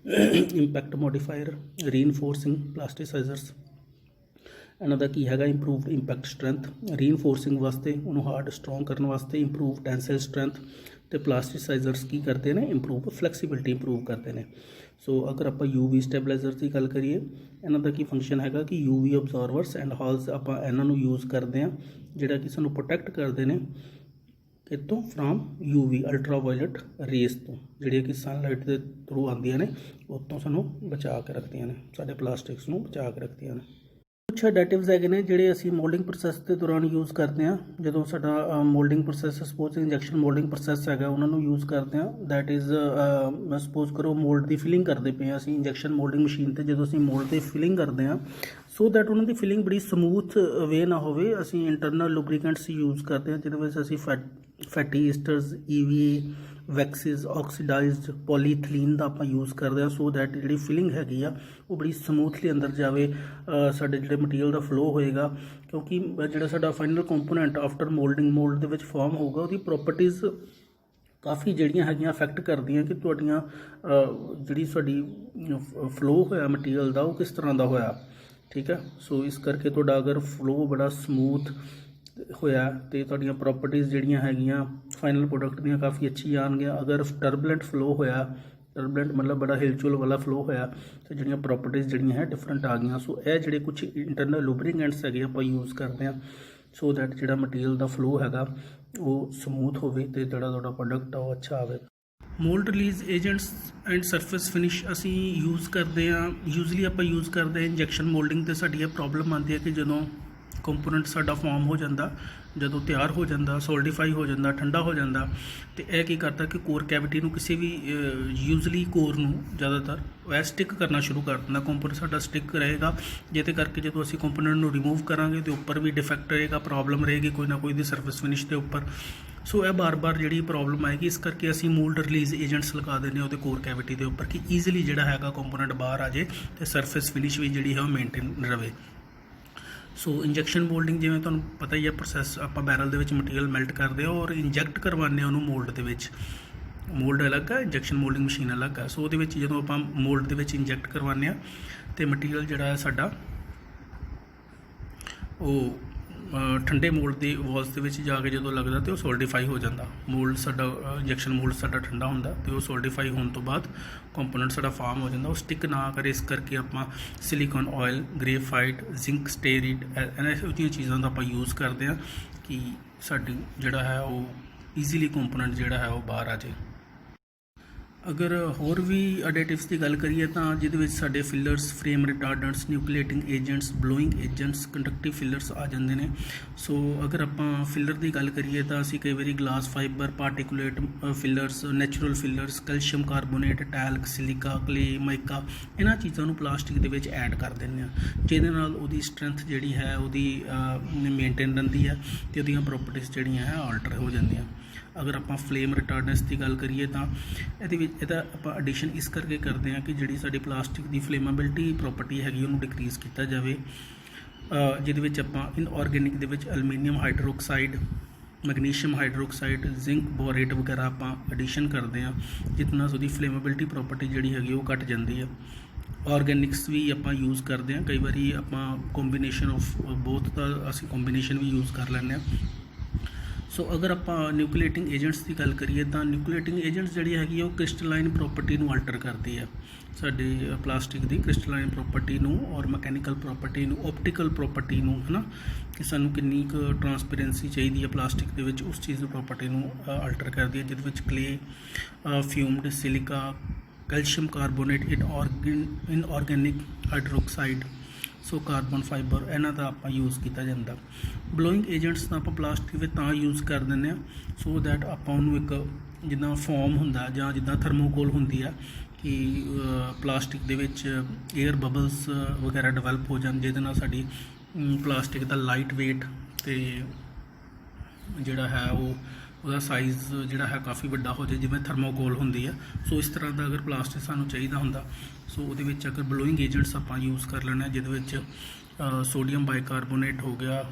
ਇੰਪੈਕਟ ਮੋਡੀਫਾਇਰ, ਰੀਇਨਫੋਰਸਿੰਗ ਪਲਾਸਟੀਸਾਈਜ਼ਰਸ, ਇਹਨਾਂ ਦਾ ਕੀ ਹੈਗਾ, ਇੰਪਰੂਵਡ ਇੰਪੈਕਟ ਸਟਰੈਂਥ, ਰੀਇਨਫੋਰਸਿੰਗ ਵਾਸਤੇ ਉਹਨੂੰ ਹਾਰਡ ਸਟਰੋਂਗ ਕਰਨ ਵਾਸਤੇ ਇੰਪਰੂਵ ਟੈਂਸਾਈਲ ਸਟਰੈਂਥ, ਤੇ ਪਲਾਸਟੀਸਾਈਜ਼ਰਸ ਕੀ ਕਰਦੇ ਨੇ, ਇੰਪਰੂਵ ਫਲੈਕਸੀਬਿਲਿਟੀ ਇੰਪਰੂਵ ਕਰਦੇ ਨੇ। ਸੋ ਅਗਰ ਆਪਾਂ UV ਸਟੈਬਲਾਈਜ਼ਰ ਦੀ ਗੱਲ ਕਰੀਏ, ਇਹਨਾਂ ਦਾ ਕੀ ਫੰਕਸ਼ਨ ਹੈਗਾ ਕਿ UV ਓਬਜ਼ਰਵਰਸ ਐਂਡ ਹਾਲਸ ਆਪਾਂ ਇਹਨਾਂ ਨੂੰ ਯੂਜ਼ ਕਰਦੇ ਹਾਂ ਜਿਹੜਾ ਕਿ ਸਾਨੂੰ ਪ੍ਰੋਟੈਕਟ ਕਰਦੇ ਨੇ ਕਿਤੋਂ, ਫਰਾਮ UV ਅਲਟਰਾਵਾਇਲਟ ਰੇਜ਼ ਤੋਂ, ਜਿਹੜੀਆਂ ਕਿ ਸਨਲਾਈਟ ਦੇ ਥਰੂ ਆਉਂਦੀਆਂ ਨੇ, ਉਹ ਤੋਂ ਸਾਨੂੰ ਬਚਾ ਕੇ ਰੱਖਦੀਆਂ ਨੇ, ਸਾਡੇ ਪਲਾਸਟਿਕਸ ਨੂੰ ਬਚਾ ਕੇ ਰੱਖਦੀਆਂ ਨੇ। ਕੁਛ ਅਡੈਟਿਵਸ ਹੈਗੇ ਨੇ ਜਿਹੜੇ ਅਸੀਂ ਮੋਲਡਿੰਗ ਪ੍ਰੋਸੈਸ ਦੇ ਦੌਰਾਨ ਯੂਜ਼ ਕਰਦੇ ਹਾਂ। ਜਦੋਂ ਸਾਡਾ moulding process, suppose injection moulding process ਹੈਗਾ, ਉਹਨਾਂ ਨੂੰ ਯੂਜ਼ ਕਰਦੇ ਹਾਂ। ਦੈਟ ਇਜ਼ ਸਪੋਜ਼ ਕਰੋ ਮੋਲਡ ਦੀ ਫਿਲਿੰਗ ਕਰਦੇ ਪਏ ਹਾਂ ਅਸੀਂ ਇੰਜੈਕਸ਼ਨ ਮੋਲਡਿੰਗ ਮਸ਼ੀਨ 'ਤੇ। ਜਦੋਂ ਅਸੀਂ ਮੋਲਡ ਦੀ ਫਿਲਿੰਗ ਕਰਦੇ ਹਾਂ ਸੋ ਦੈਟ ਉਹਨਾਂ ਦੀ ਫਿਲਿੰਗ ਬੜੀ ਸਮੂਥ ਵੇ ਨਾ ਹੋਵੇ, ਅਸੀਂ ਇੰਟਰਨਲ ਲੂਬਰੀਕੈਂਟਸ ਯੂਜ਼ ਕਰਦੇ ਹਾਂ ਜਿਹਦੇ ਵਿੱਚ ਅਸੀਂ ਫੈਟੀ ਈਸਟਰਸ, EVA, ਵੈਕਸਿਸ, ਆਕਸੀਡਾਈਜ਼ਡ ਪੋਲੀਥਲੀਨ ਦਾ ਆਪਾਂ ਯੂਜ਼ ਕਰਦੇ ਹਾਂ। ਸੋ ਦੈਟ ਜਿਹੜੀ ਫਿਲਿੰਗ ਹੈਗੀ ਆ ਉਹ ਬੜੀ ਸਮੂਥਲੀ ਅੰਦਰ ਜਾਵੇ, ਸਾਡੇ ਜਿਹੜੇ ਮਟੀਰੀਅਲ ਦਾ ਫਲੋ ਹੋਏਗਾ, ਕਿਉਂਕਿ ਜਿਹੜਾ ਸਾਡਾ final component after moulding mould ਦੇ ਵਿੱਚ ਫਾਰਮ ਹੋਊਗਾ, ਉਹਦੀ ਪ੍ਰੋਪਰਟੀਜ਼ ਕਾਫੀ ਜਿਹੜੀਆਂ ਹੈਗੀਆਂ ਅਫੈਕਟ ਕਰਦੀਆਂ ਕਿ ਤੁਹਾਡੀਆਂ ਜਿਹੜੀ ਸਾਡੀ ਫਲੋ ਹੋਇਆ ਮਟੀਰੀਅਲ ਦਾ ਉਹ ਕਿਸ ਤਰ੍ਹਾਂ ਦਾ ਹੋਇਆ, ਠੀਕ ਹੈ। ਸੋ ਇਸ ਕਰਕੇ ਤੁਹਾਡਾ ਅਗਰ ਫਲੋ ਬੜਾ ਸਮੂਥ ਹੋਇਆ ਤੇ ਤੁਹਾਡੀਆਂ ਪ੍ਰੋਪਰਟੀਜ਼ ਜਿਹੜੀਆਂ ਹੈਗੀਆਂ ਫਾਈਨਲ ਪ੍ਰੋਡਕਟ ਦੀਆਂ ਕਾਫੀ ਅੱਛੀ ਆਉਣਗੀਆਂ। ਅਗਰ ਟਰਬੂਲੈਂਟ ਫਲੋ ਹੋਇਆ, ਟਰਬੂਲੈਂਟ ਮਤਲਬ ਬੜਾ ਹਿਲਚੁਲ ਵਾਲਾ ਫਲੋ ਹੋਇਆ ਤੇ ਜਿਹੜੀਆਂ ਪ੍ਰੋਪਰਟੀਜ਼ ਜਿਹੜੀਆਂ ਹੈ ਡਿਫਰੈਂਟ ਆ ਗਈਆਂ। ਸੋ ਇਹ ਜਿਹੜੇ ਕੁਝ ਇੰਟਰਨਲ ਲੂਬਰੀਕੈਂਟਸ ਹੈਗੇ ਆਪਾਂ ਯੂਜ਼ ਕਰਦੇ ਹਾਂ ਸੋ ਦੈਟ ਜਿਹੜਾ ਮਟੀਰੀਅਲ ਦਾ ਫਲੋ ਹੈਗਾ ਉਹ ਸਮੂਥ ਹੋਵੇ ਤੇ ਜਿਹੜਾ ਤੁਹਾਡਾ ਪ੍ਰੋਡਕਟ ਆ ਉਹ ਅੱਛਾ ਆਵੇ। Mould release agents and surface finish ਅਸੀਂ ਯੂਜ਼ ਕਰਦੇ ਹਾਂ। ਯੂਜ਼ਲੀ ਆਪਾਂ ਯੂਜ਼ ਕਰਦੇ ਹਾਂ ਇੰਜੈਕਸ਼ਨ ਮੋਲਡਿੰਗ 'ਤੇ। ਸਾਡੀ ਇਹ ਪ੍ਰੋਬਲਮ ਆਉਂਦੀ ਹੈ ਕਿ ਜਦੋਂ ਕੰਪੋਨੈਂਟ ਸਾਡਾ ਫਾਰਮ ਹੋ ਜਾਂਦਾ, ਜਦੋਂ ਤਿਆਰ ਹੋ ਜਾਂਦਾ, ਸੋਲਡੀਫਾਈ ਹੋ ਜਾਂਦਾ, ਠੰਡਾ ਹੋ ਜਾਂਦਾ, ਤੇ ਇਹ ਕੀ ਕਰਦਾ ਕਿ ਕੋਰ ਕੈਵਿਟੀ ਨੂੰ ਕਿਸੇ ਵੀ ਯੂਜ਼ਲੀ ਕੋਰ ਨੂੰ ਜ਼ਿਆਦਾਤਰ ਇਹ ਸਟਿਕ ਕਰਨਾ ਸ਼ੁਰੂ ਕਰ ਦਿੰਦਾ। ਕੰਪੋਨੈਂਟ ਸਾਡਾ ਸਟਿਕ ਰਹੇਗਾ, ਜਿਹਦੇ ਕਰਕੇ ਜਦੋਂ ਅਸੀਂ ਕੰਪੋਨੈਂਟ ਨੂੰ ਰਿਮੂਵ ਕਰਾਂਗੇ ਤੇ ਉੱਪਰ ਵੀ ਡਿਫੈਕਟ ਰਹੇਗਾ, ਪ੍ਰੋਬਲਮ ਰਹੇਗੀ ਕੋਈ ਨਾ ਕੋਈ ਦੀ ਸਰਫੇਸ ਫਿਨਿਸ਼ ਦੇ ਉੱਪਰ। ਸੋ ਇਹ ਬਾਰ-ਬਾਰ ਜਿਹੜੀ ਪ੍ਰੋਬਲਮ ਆਏਗੀ, ਇਸ ਕਰਕੇ ਅਸੀਂ ਮੋਲਡ ਰਿਲੀਜ਼ ਏਜੰਟਸ ਲਗਾ ਦਿੰਦੇ ਹਾਂ ਉਹਦੇ ਕੋਰ ਕੈਵਿਟੀ ਦੇ ਉੱਪਰ ਕਿ ਈਜ਼ੀਲੀ ਜਿਹੜਾ ਹੈਗਾ ਕੰਪੋਨੈਂਟ ਬਾਹਰ ਆ ਜਾਏ ਤੇ ਸਰਫੇਸ ਫਿਨਿਸ਼ ਵੀ ਜਿਹੜੀ ਹੈ ਉਹ ਮੇਨਟੇਨ ਰਵੇ। ਸੋ ਇੰਜੈਕਸ਼ਨ ਮੋਲਡਿੰਗ ਜਿਵੇਂ ਤੁਹਾਨੂੰ ਪਤਾ ਹੀ ਹੈ ਪ੍ਰੋਸੈਸ, ਆਪਾਂ ਬੈਰਲ ਦੇ ਵਿੱਚ ਮਟੀਰੀਅਲ ਮੈਲਟ ਕਰਦੇ ਹਾਂ ਔਰ ਇੰਜੈਕਟ ਕਰਵਾਉਂਦੇ ਹਾਂ ਉਹਨੂੰ ਮੋਲਡ ਦੇ ਵਿੱਚ। ਮੋਲਡ ਅਲੱਗ ਹੈ, ਇੰਜੈਕਸ਼ਨ ਮੋਲਡਿੰਗ ਮਸ਼ੀਨ ਅਲੱਗ ਹੈ। ਸੋ ਉਹਦੇ ਵਿੱਚ ਜਦੋਂ ਆਪਾਂ ਮੋਲਡ ਦੇ ਵਿੱਚ ਇੰਜੈਕਟ ਕਰਵਾਉਂਦੇ ਹਾਂ ਅਤੇ ਮਟੀਰੀਅਲ ਜਿਹੜਾ ਹੈ ਸਾਡਾ ਉਹ ਠੰਡੇ ਮੋਲਡ ਦੀ ਵਾਲਸ ਦੇ ਵਿੱਚ ਜਾ ਕੇ ਜਦੋਂ ਲੱਗਦਾ ਤੇ ਉਹ ਸੋਲਡੀਫਾਈ ਹੋ ਜਾਂਦਾ। ਮੋਲਡ ਸਾਡਾ ਇੰਜੈਕਸ਼ਨ ਮੋਲਡ ਸਾਡਾ ਠੰਡਾ ਹੁੰਦਾ ਤੇ ਉਹ ਸੋਲਡੀਫਾਈ ਹੋਣ ਤੋਂ ਬਾਅਦ ਕੰਪੋਨੈਂਟ ਸਾਡਾ ਫਾਰਮ ਹੋ ਜਾਂਦਾ, ਉਹ ਸਟਿਕ ਨਾ ਕਰੇ। ਇਸ ਕਰਕੇ ਆਪਾਂ ਸਿਲੀਕਨ ਆਇਲ, ਗ੍ਰੇਫਾਈਟ, ਜ਼ਿੰਕ ਸਟੇਰਿਡ, ਇਹਨਾਂ ਇਹੋ ਜਿਹੀਆਂ ਚੀਜ਼ਾਂ ਦਾ ਆਪਾਂ ਯੂਜ਼ ਕਰਦੇ ਹਾਂ ਕਿ ਸਾਡੀ ਜਿਹੜਾ ਹੈ ਉਹ ਈਜ਼ੀਲੀ ਕੰਪੋਨੈਂਟ ਜਿਹੜਾ ਹੈ ਉਹ ਬਾਹਰ ਆ ਜਾਏ। ਅਗਰ ਹੋਰ ਵੀ ਅਡੇਟਿਵਸ ਦੀ ਗੱਲ ਕਰੀਏ ਤਾਂ ਜਿਹਦੇ ਵਿੱਚ ਸਾਡੇ ਫਿਲਰਸ, ਫਰੇਮ ਰਿਟਾਰਡੈਂਟਸ, ਨਿਊਕਲੀਏਟਿੰਗ ਏਜੰਟਸ, ਬਲੋਇੰਗ ਏਜੰਟਸ, ਕੰਡਕਟਿਵ ਫਿਲਰਸ ਆ ਜਾਂਦੇ ਨੇ। ਸੋ ਅਗਰ ਆਪਾਂ ਫਿਲਰ ਦੀ ਗੱਲ ਕਰੀਏ ਤਾਂ ਅਸੀਂ ਕਈ ਵਾਰੀ glass fibre, particulate fillers, natural fillers, calcium carbonate, talc, silica, clay, mica, ਇਹਨਾਂ ਚੀਜ਼ਾਂ ਨੂੰ ਪਲਾਸਟਿਕ ਦੇ ਵਿੱਚ ਐਡ ਕਰ ਦਿੰਦੇ ਹਾਂ, ਜਿਹਦੇ ਨਾਲ ਉਹਦੀ ਸਟਰੈਂਥ ਜਿਹੜੀ ਹੈ ਉਹਦੀ ਮੇਨਟੇਨ ਰਹਿੰਦੀ ਹੈ ਅਤੇ ਉਹਦੀਆਂ ਪ੍ਰੋਪਰਟੀਜ਼ ਜਿਹੜੀਆਂ ਹੈ ਆਲਟਰ ਹੋ ਜਾਂਦੀਆਂ। ਅਗਰ ਆਪਾਂ ਫਲੇਮ ਰਿਟਾਰਡੈਂਸ ਦੀ ਗੱਲ ਕਰੀਏ ਤਾਂ ਇਹਦਾ ਆਪਾਂ ਐਡੀਸ਼ਨ ਇਸ ਕਰਕੇ ਕਰਦੇ ਹਾਂ ਕਿ ਜਿਹੜੀ ਸਾਡੀ ਪਲਾਸਟਿਕ ਦੀ ਫਲੇਮਾਬਿਲਿਟੀ ਪ੍ਰੋਪਰਟੀ ਹੈਗੀ ਉਹਨੂੰ ਡਿਕਰੀਜ਼ ਕੀਤਾ ਜਾਵੇ, ਜਿਹਦੇ ਵਿੱਚ ਆਪਾਂ ਇਨਆਰਗੈਨਿਕ ਦੇ ਵਿੱਚ aluminium hydroxide, magnesium hydroxide, zinc borate ਵਗੈਰਾ ਆਪਾਂ ਐਡੀਸ਼ਨ ਕਰਦੇ ਹਾਂ, ਜਿਹਦੇ ਨਾਲ ਉਹਦੀ ਫਲੇਮਾਬਿਲਿਟੀ ਪ੍ਰੋਪਰਟੀ ਜਿਹੜੀ ਹੈਗੀ ਉਹ ਘੱਟ ਜਾਂਦੀ ਹੈ। ਆਰਗੈਨਿਕਸ ਵੀ ਆਪਾਂ ਯੂਜ਼ ਕਰਦੇ ਹਾਂ, ਕਈ ਵਾਰੀ ਆਪਾਂ ਕੰਬੀਨੇਸ਼ਨ ਆਫ ਬੋਥ ਦਾ ਅਸੀਂ ਕੰਬੀਨੇਸ਼ਨ ਵੀ ਯੂਜ਼ ਕਰ ਲੈਂਦੇ ਹਾਂ। ਸੋ ਅਗਰ ਆਪਾਂ ਨਿਊਕਲੀਏਟਿੰਗ ਏਜੰਟਸ ਦੀ ਗੱਲ ਕਰੀਏ ਤਾਂ ਨਿਊਕਲੀਏਟਿੰਗ ਏਜੰਟਸ ਜਿਹੜੀ ਹੈਗੀ ਉਹ ਕ੍ਰਿਸਟਲਾਈਨ ਪ੍ਰੋਪਰਟੀ ਨੂੰ ਆਲਟਰ ਕਰਦੀ ਹੈ, ਸਾਡੇ ਪਲਾਸਟਿਕ ਦੀ ਕ੍ਰਿਸਟਲਾਈਨ ਪ੍ਰੋਪਰਟੀ ਨੂੰ ਔਰ ਮਕੈਨੀਕਲ ਪ੍ਰੋਪਰਟੀ ਨੂੰ, ਆਪਟੀਕਲ ਪ੍ਰੋਪਰਟੀ ਨੂੰ, ਹੈ ਨਾ, ਕਿ ਸਾਨੂੰ ਕਿੰਨੀ ਕੁ ਟਰਾਂਸਪੇਰੈਂਸੀ ਚਾਹੀਦੀ ਹੈ ਪਲਾਸਟਿਕ ਦੇ ਵਿੱਚ, ਉਸ ਚੀਜ਼ ਦੀ ਪ੍ਰੋਪਰਟੀ ਨੂੰ ਆਲਟਰ ਕਰਦੀ ਹੈ, ਜਿਹਦੇ ਵਿੱਚ ਕਲੇ, ਫਿਊਮਡ ਸਿਲਿਕਾ, ਕੈਲਸ਼ੀਅਮ ਕਾਰਬੋਨੇਟ, ਇਨਆਰਗੈਨਿਕ ਹਾਈਡਰੋਕਸਾਈਡ, ਸੋ ਕਾਰਬਨ ਫਾਈਬਰ, ਇਹਨਾਂ ਦਾ ਆਪਾਂ ਯੂਜ਼ ਕੀਤਾ ਜਾਂਦਾ। ਬਲੋਇੰਗ ਏਜੰਟਸ ਤਾਂ ਆਪਾਂ ਪਲਾਸਟਿਕ ਵਿੱਚ ਤਾਂ ਯੂਜ਼ ਕਰ ਦਿੰਦੇ ਹਾਂ ਸੋ ਦੈਟ ਆਪਾਂ ਉਹਨੂੰ ਇੱਕ ਜਿੱਦਾਂ ਫੋਮ ਹੁੰਦਾ ਜਾਂ ਜਿੱਦਾਂ ਥਰਮੋਕੋਲ ਹੁੰਦੀ ਆ ਕਿ ਪਲਾਸਟਿਕ ਦੇ ਵਿੱਚ ਏਅਰ ਬਬਲਸ ਵਗੈਰਾ ਡਿਵੈਲਪ ਹੋ ਜਾਣ, ਜਿਹਦੇ ਨਾਲ ਸਾਡੀ ਪਲਾਸਟਿਕ ਦਾ ਲਾਈਟ ਵੇਟ ਅਤੇ ਜਿਹੜਾ ਹੈ ਉਹਦਾ ਸਾਈਜ਼ ਜਿਹੜਾ ਹੈ ਕਾਫੀ ਵੱਡਾ ਹੋ ਜਾਏ, ਜਿਵੇਂ ਥਰਮੋਕੋਲ ਹੁੰਦੀ ਆ। ਸੋ ਇਸ ਤਰ੍ਹਾਂ ਦਾ ਅਗਰ ਪਲਾਸਟਿਕ ਸਾਨੂੰ ਚਾਹੀਦਾ ਹੁੰਦਾ ਸੋ ਉਹਦੇ ਵਿੱਚ ਅਗਰ ਬਲੋਇੰਗ ਏਜੰਟਸ ਆਪਾਂ ਯੂਜ਼ ਕਰ ਲੈਣਾ, ਜਿਹਦੇ ਵਿੱਚ ਸੋਡੀਅਮ ਬਾਈਕਾਰਬੋਨੇਟ ਹੋ ਗਿਆ,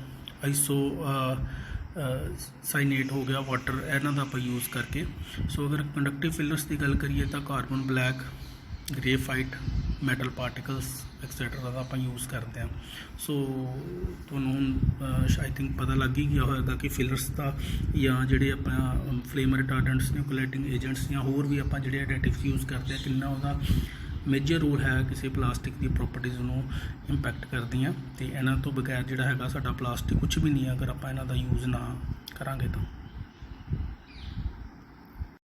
ਆਈਸੋ ਸਾਈਨੇਟ ਹੋ ਗਿਆ, ਵਾਟਰ, ਇਹਨਾਂ ਦਾ ਆਪਾਂ ਯੂਜ਼ ਕਰਕੇ। ਸੋ ਅਗਰ ਕੰਡਕਟਿਵ ਫਿਲਰਸ ਦੀ ਗੱਲ ਕਰੀਏ ਤਾਂ carbon black, graphite, metal particles etcetera ਦਾ ਆਪਾਂ ਯੂਜ਼ ਕਰਦੇ ਹਾਂ। ਸੋ ਤੁਹਾਨੂੰ ਹੁਣ ਆਈ ਥਿੰਕ ਪਤਾ ਲੱਗ ਹੀ ਗਿਆ ਹੋਏਗਾ ਕਿ ਫਿਲਰਸ ਦਾ ਜਾਂ ਜਿਹੜੇ ਆਪਾਂ ਫਲੇਮ ਰਿਟਾਰਡੈਂਟਸ, ਨਿਊਕਲੀਏਟਿੰਗ ਏਜੰਟਸ ਜਾਂ ਹੋਰ ਵੀ ਆਪਾਂ ਜਿਹੜੇ ਐਡਿਟਿਵਸ ਯੂਜ਼ ਕਰਦੇ ਹਾਂ, ਕਿੰਨਾ ਉਹਦਾ ਮੇਜਰ ਰੋਲ ਹੈ ਕਿਸੇ ਪਲਾਸਟਿਕ ਦੀ ਪ੍ਰੋਪਰਟੀਜ਼ ਨੂੰ ਇੰਪੈਕਟ ਕਰਦੀਆਂ। ਅਤੇ ਇਹਨਾਂ ਤੋਂ ਬਗੈਰ ਜਿਹੜਾ ਹੈਗਾ ਸਾਡਾ ਪਲਾਸਟਿਕ ਕੁਛ ਵੀ ਨਹੀਂ ਹੈ ਅਗਰ ਆਪਾਂ ਇਹਨਾਂ ਦਾ ਯੂਜ਼ ਨਾ ਕਰਾਂਗੇ ਤਾਂ।